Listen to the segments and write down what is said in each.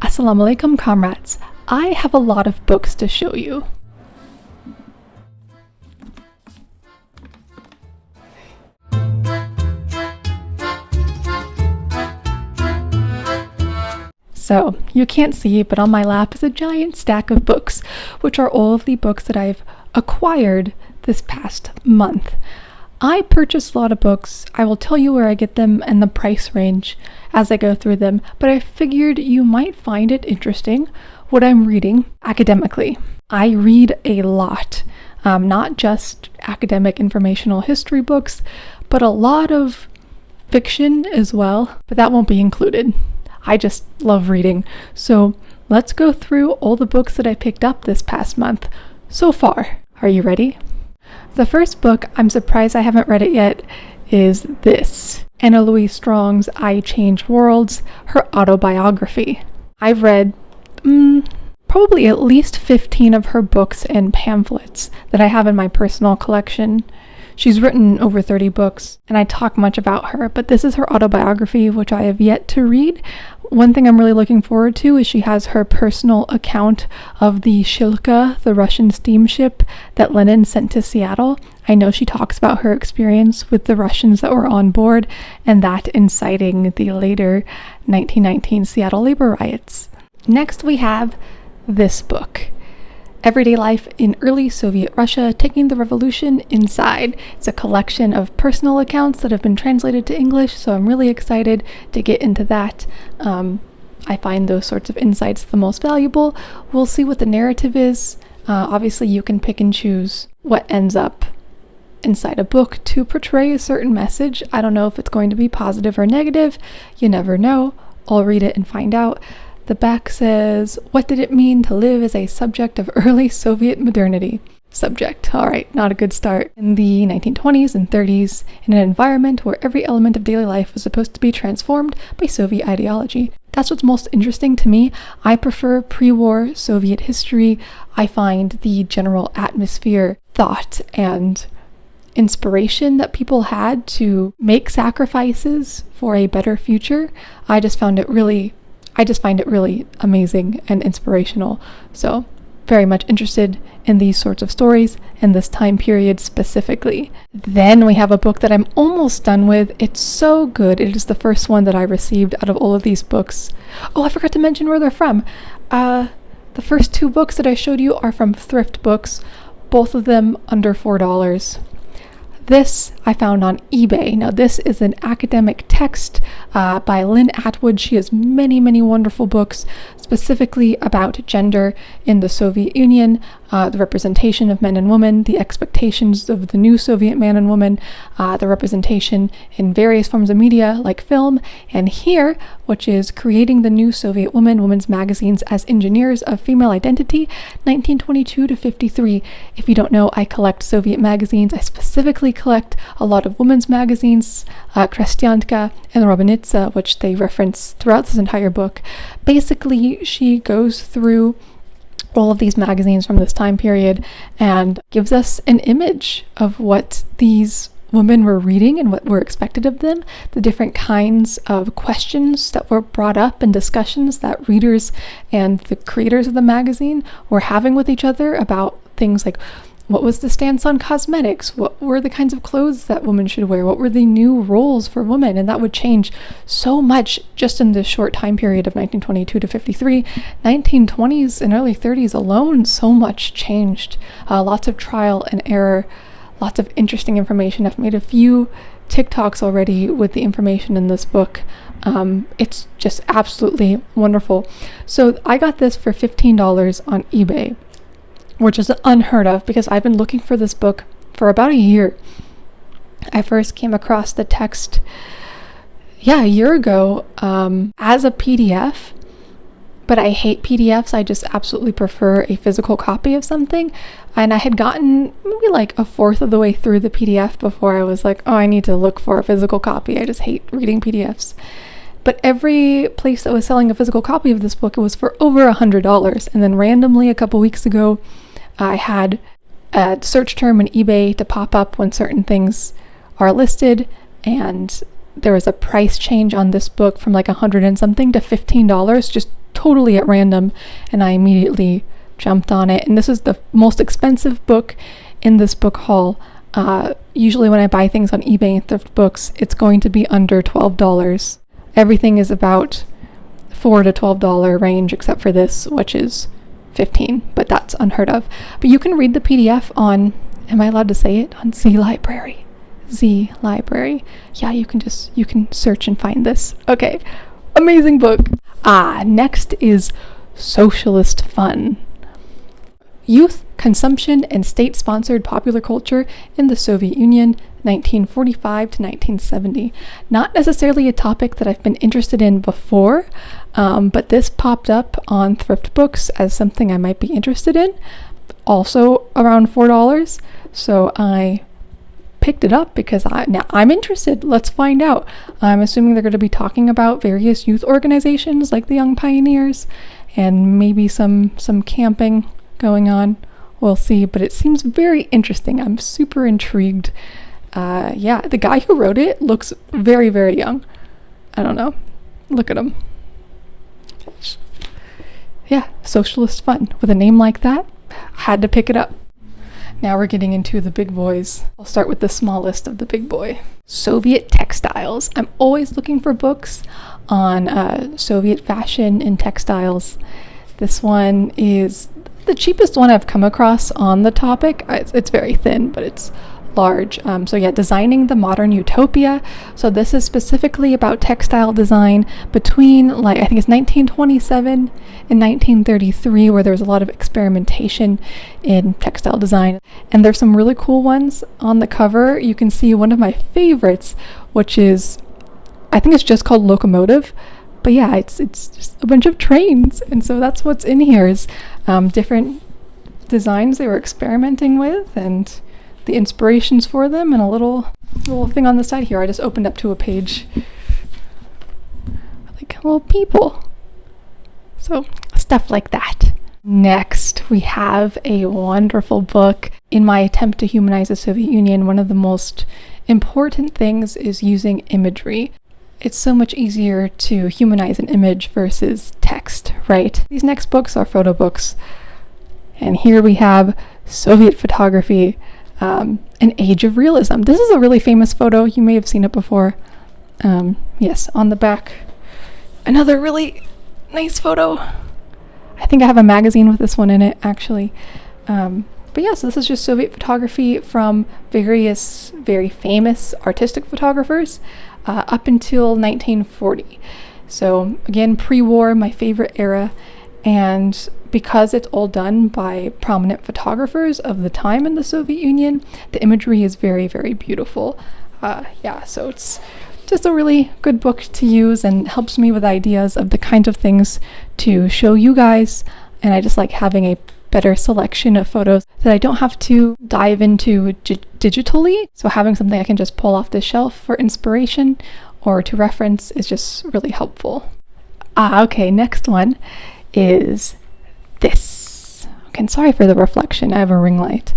Assalamu alaikum, comrades. I have a lot of books to show you. So, you can't see, but on my lap is a giant stack of books, which are all of the books that I've acquired this past month. I purchased a lot of books. I will tell you where I get them and the price range as I go through them, but I figured you might find it interesting what I'm reading academically. I read a lot, not just academic informational history books, but a lot of fiction as well, but that won't be included. I just love reading. So let's go through all the books that I picked up this past month so far. Are you ready? The first book, I'm surprised I haven't read it yet, is this. Anna Louise Strong's I Change Worlds, her autobiography. I've read probably at least 15 of her books and pamphlets that I have in my personal collection. She's written over 30 books, and I talk much about her, but this is her autobiography, which I have yet to read. One thing I'm really looking forward to is she has her personal account of the Shilka, the Russian steamship that Lenin sent to Seattle. I know she talks about her experience with the Russians that were on board, and that inciting the later 1919 Seattle labor riots. Next, we have this book. Everyday Life in Early Soviet Russia, Taking the Revolution Inside. It's a collection of personal accounts that have been translated to English, so I'm really excited to get into that. I find those sorts of insights the most valuable. We'll see what the narrative is. Obviously, you can pick and choose what ends up inside a book to portray a certain message. I don't know if it's going to be positive or negative. You never know. I'll read it and find out. The back says, what did it mean to live as a subject of early Soviet modernity? Subject. All right, not a good start. In the 1920s and 30s, in an environment where every element of daily life was supposed to be transformed by Soviet ideology. That's what's most interesting to me. I prefer pre-war Soviet history. I find the general atmosphere, thought, and inspiration that people had to make sacrifices for a better future. I just find it really amazing and inspirational. So, very much interested in these sorts of stories and this time period specifically. Then we have a book that I'm almost done with. It's so good. It is the first one that I received out of all of these books. Oh, I forgot to mention where they're from. The first two books that I showed you are from Thrift Books, both of them under $4. This I found on eBay. Now this is an academic text by Lynn Atwood. She has many, many wonderful books specifically about gender in the Soviet Union, the representation of men and women, the expectations of the new Soviet man and woman, the representation in various forms of media like film, and here, which is Creating the New Soviet Woman, Women's Magazines as Engineers of Female Identity, 1922 to 53. If you don't know, I collect Soviet magazines. I specifically collect a lot of women's magazines, Krestyanka and Robinitsa, which they reference throughout this entire book. Basically, she goes through all of these magazines from this time period and gives us an image of what these women were reading and what were expected of them, the different kinds of questions that were brought up and discussions that readers and the creators of the magazine were having with each other about things like, what was the stance on cosmetics? What were the kinds of clothes that women should wear? What were the new roles for women? And that would change so much just in this short time period of 1922 to 53. 1920s and early 30s alone, so much changed. Lots of trial and error, lots of interesting information. I've made a few TikToks already with the information in this book. It's just absolutely wonderful. So I got this for $15 on eBay, which is unheard of because I've been looking for this book for about a year. I first came across the text, a year ago, as a PDF, but I hate PDFs. I just absolutely prefer a physical copy of something. And I had gotten maybe like a fourth of the way through the PDF before I was like, oh, I need to look for a physical copy. I just hate reading PDFs. But every place that was selling a physical copy of this book, it was for over $100. And then randomly a couple weeks ago, I had a search term on eBay to pop up when certain things are listed, and there was a price change on this book from like $100 and something to $15 just totally at random, and I immediately jumped on it. And this is the most expensive book in this book haul. Usually when I buy things on eBay and thrift books, it's going to be under $12. Everything is about $4 to $12 range, except for this, which is $15, but that's unheard of. But you can read the PDF on, am I allowed to say it? On Z Library. Yeah, you can search and find this. Okay, amazing book. Next is Socialist Fun. Youth, Consumption, and State-Sponsored Popular Culture in the Soviet Union, 1945 to 1970. Not necessarily a topic that I've been interested in before, but this popped up on thrift books as something I might be interested in. Also around $4, so I picked it up because now I'm interested. Let's find out. I'm assuming they're going to be talking about various youth organizations like the Young Pioneers and maybe some camping going on. We'll see, but it seems very interesting. I'm super intrigued. The guy who wrote it looks very, very young. I don't know. Look at him. Yeah, Socialist Fun. With a name like that, had to pick it up. Now we're getting into the big boys. I'll start with the smallest of the big boy. Soviet Textiles. I'm always looking for books on Soviet fashion and textiles. This one is the cheapest one I've come across on the topic. It's very thin, but it's large. Designing the Modern Utopia. So this is specifically about textile design between, I think it's 1927 and 1933, where there was a lot of experimentation in textile design. And there's some really cool ones on the cover. You can see one of my favorites, which is, I think it's just called Locomotive. But yeah, it's just a bunch of trains. And so that's what's in here is different designs they were experimenting with and the inspirations for them, and a little thing on the side here. I just opened up to a page like little people. So stuff like that. Next, we have a wonderful book. In my attempt to humanize the Soviet Union, one of the most important things is using imagery. It's so much easier to humanize an image versus text, right? These next books are photo books. And here we have Soviet photography, An Age of Realism. This is a really famous photo. You may have seen it before. Yes, on the back. Another really nice photo. I think I have a magazine with this one in it, actually. So this is just Soviet photography from various very famous artistic photographers up until 1940. So again, pre-war, my favorite era. And because it's all done by prominent photographers of the time in the Soviet Union, the imagery is very, very beautiful. So it's just a really good book to use and helps me with ideas of the kinds of things to show you guys. And I just like having a better selection of photos that I don't have to dive into digitally. So having something I can just pull off the shelf for inspiration or to reference is just really helpful. Okay, next one is this. Okay, sorry for the reflection. I have a ring light.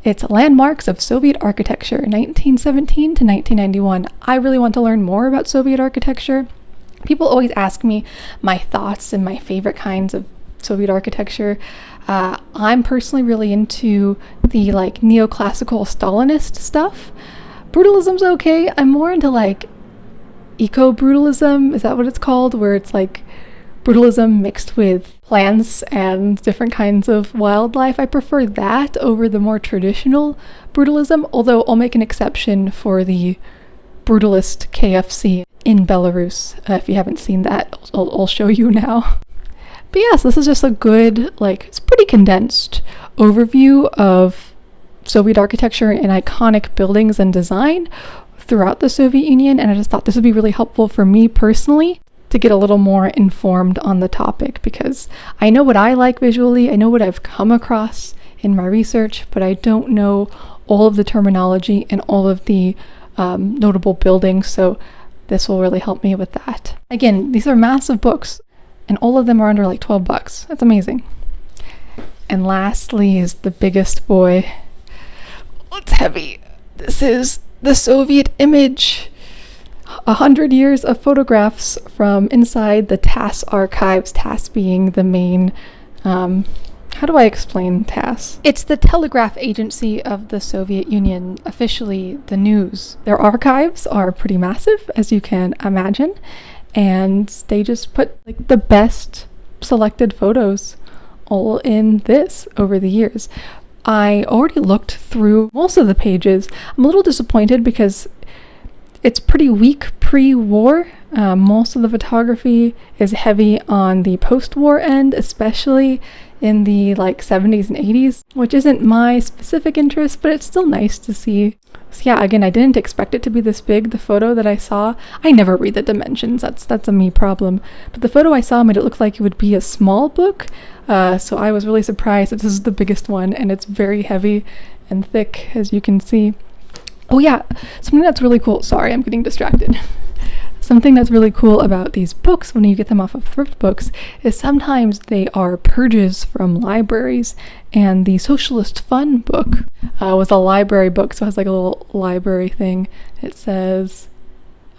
It's Landmarks of Soviet Architecture, 1917 to 1991. I really want to learn more about Soviet architecture. People always ask me my thoughts and my favorite kinds of Soviet architecture. I'm personally really into the neoclassical Stalinist stuff. Brutalism's okay. I'm more into eco-brutalism. Is that what it's called? Where it's brutalism mixed with plants and different kinds of wildlife. I prefer that over the more traditional brutalism, although I'll make an exception for the brutalist KFC in Belarus. If you haven't seen that, I'll show you now. But yes, this is just a good, it's pretty condensed overview of Soviet architecture and iconic buildings and design throughout the Soviet Union, and I just thought this would be really helpful for me personally to get a little more informed on the topic, because I know what I like visually, I know what I've come across in my research, but I don't know all of the terminology and all of the notable buildings, so this will really help me with that. Again, these are massive books, and all of them are under $12. That's amazing. And lastly is the biggest boy. It's heavy. This is The Soviet Image. 100 years of photographs from inside the TASS archives, TASS being the main, how do I explain TASS? It's the telegraph agency of the Soviet Union, officially the news. Their archives are pretty massive, as you can imagine, and they just put like the best selected photos all in this over the years. I already looked through most of the pages. I'm a little disappointed because it's pretty weak pre-war. Most of the photography is heavy on the post-war end, especially in the like 70s and 80s, which isn't my specific interest, but it's still nice to see. So yeah, again, I didn't expect it to be this big. The photo that I saw, I never read the dimensions. That's a me problem. But the photo I saw made it look like it would be a small book. So I was really surprised that this is the biggest one, and it's very heavy and thick, as you can see. Oh yeah, something that's really cool. Sorry, I'm getting distracted. Something that's really cool about these books when you get them off of thrift books is sometimes they are purges from libraries, and the Socialist Fun book was a library book, so it has like a little library thing. It says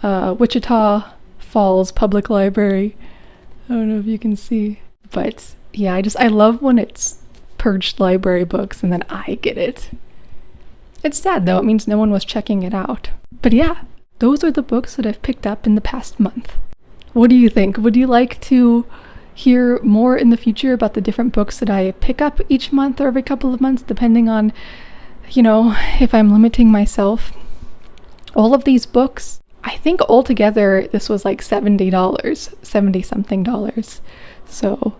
Wichita Falls Public Library. I don't know if you can see, but yeah, I love when it's purged library books and then I get it. It's sad though, it means no one was checking it out. But yeah, those are the books that I've picked up in the past month. What do you think? Would you like to hear more in the future about the different books that I pick up each month or every couple of months, depending on, if I'm limiting myself? All of these books, I think altogether this was like $70, 70 something dollars. So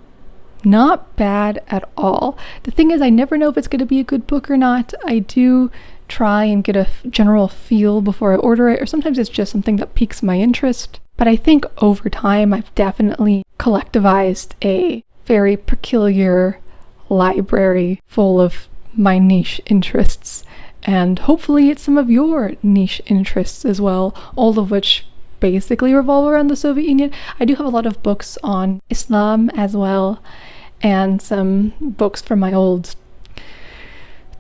not bad at all. The thing is, I never know if it's going to be a good book or not. I do try and get a general feel before I order it, or sometimes it's just something that piques my interest. But I think over time I've definitely collectivized a very peculiar library full of my niche interests, and hopefully it's some of your niche interests as well, all of which basically revolve around the Soviet Union. I do have a lot of books on Islam as well, and some books from my old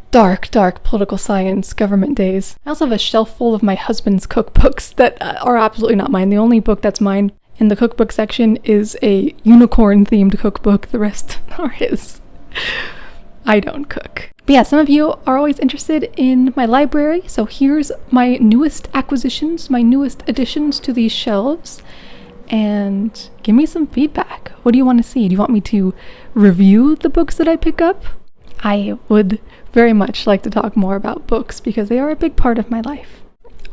dark political science government days. I also have a shelf full of my husband's cookbooks that are absolutely not mine. The only book that's mine in the cookbook section is a unicorn themed cookbook. The rest are his. I don't cook. But yeah, some of you are always interested in my library, so here's my newest acquisitions, my newest additions to these shelves, and give me some feedback. What do you want to see? Do you want me to review the books that I pick up? I would very much like to talk more about books because they are a big part of my life.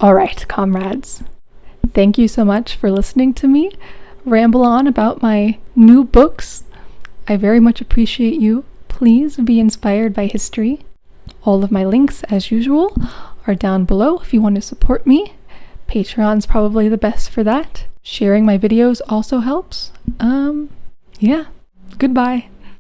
All right, comrades. Thank you so much for listening to me ramble on about my new books. I very much appreciate you. Please be inspired by history. All of my links, as usual, are down below if you want to support me. Patreon's probably the best for that. Sharing my videos also helps. Yeah. Goodbye.